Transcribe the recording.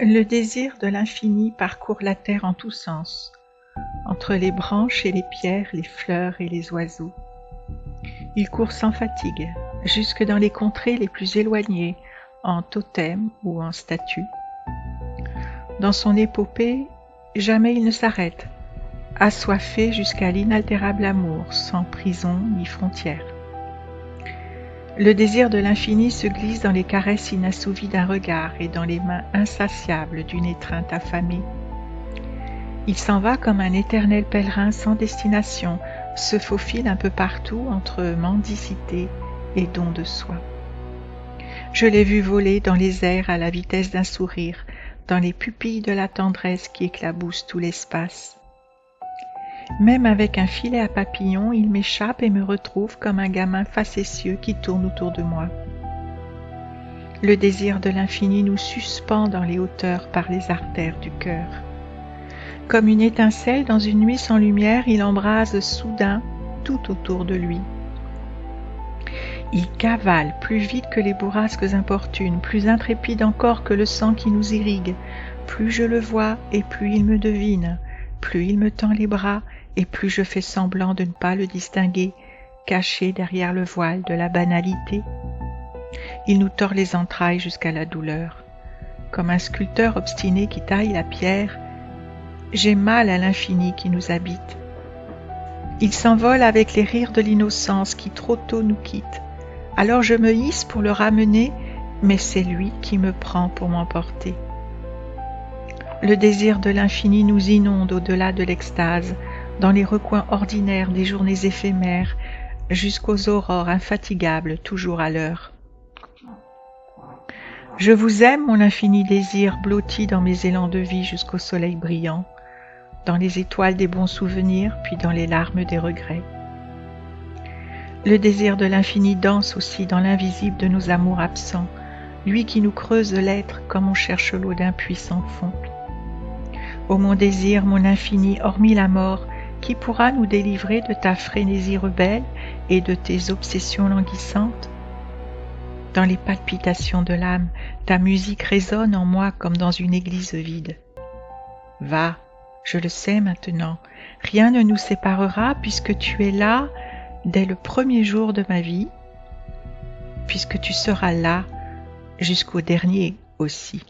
Le désir de l'infini parcourt la terre en tous sens, entre les branches et les pierres, les fleurs et les oiseaux. Il court sans fatigue, jusque dans les contrées les plus éloignées, en totem ou en statue. Dans son épopée, jamais il ne s'arrête, assoiffé jusqu'à l'inaltérable amour, sans prison ni frontières. Le désir de l'infini se glisse dans les caresses inassouvies d'un regard et dans les mains insatiables d'une étreinte affamée. Il s'en va comme un éternel pèlerin sans destination, se faufile un peu partout entre mendicité et don de soi. Je l'ai vu voler dans les airs à la vitesse d'un sourire, dans les pupilles de la tendresse qui éclaboussent tout l'espace. Même avec un filet à papillons, il m'échappe et me retrouve comme un gamin facétieux qui tourne autour de moi. Le désir de l'infini nous suspend dans les hauteurs par les artères du cœur. Comme une étincelle dans une nuit sans lumière, il embrase soudain tout autour de lui. Il cavale plus vite que les bourrasques importunes, plus intrépide encore que le sang qui nous irrigue. Plus je le vois et plus il me devine, plus il me tend les bras et plus je fais semblant de ne pas le distinguer, caché derrière le voile de la banalité. Il nous tord les entrailles jusqu'à la douleur. Comme un sculpteur obstiné qui taille la pierre, j'ai mal à l'infini qui nous habite. Il s'envole avec les rires de l'innocence qui trop tôt nous quitte. Alors je me hisse pour le ramener, mais c'est lui qui me prend pour m'emporter. Le désir de l'infini nous inonde au-delà de l'extase, dans les recoins ordinaires des journées éphémères, jusqu'aux aurores infatigables, toujours à l'heure. Je vous aime, mon infini désir, blotti dans mes élans de vie jusqu'au soleil brillant, dans les étoiles des bons souvenirs, puis dans les larmes des regrets. Le désir de l'infini danse aussi dans l'invisible de nos amours absents, lui qui nous creuse l'être comme on cherche l'eau d'un puits sans fond. Ô mon désir, mon infini, hormis la mort, qui pourra nous délivrer de ta frénésie rebelle et de tes obsessions languissantes? Dans les palpitations de l'âme, ta musique résonne en moi comme dans une église vide. Va, je le sais maintenant, rien ne nous séparera puisque tu es là dès le premier jour de ma vie, puisque tu seras là jusqu'au dernier aussi.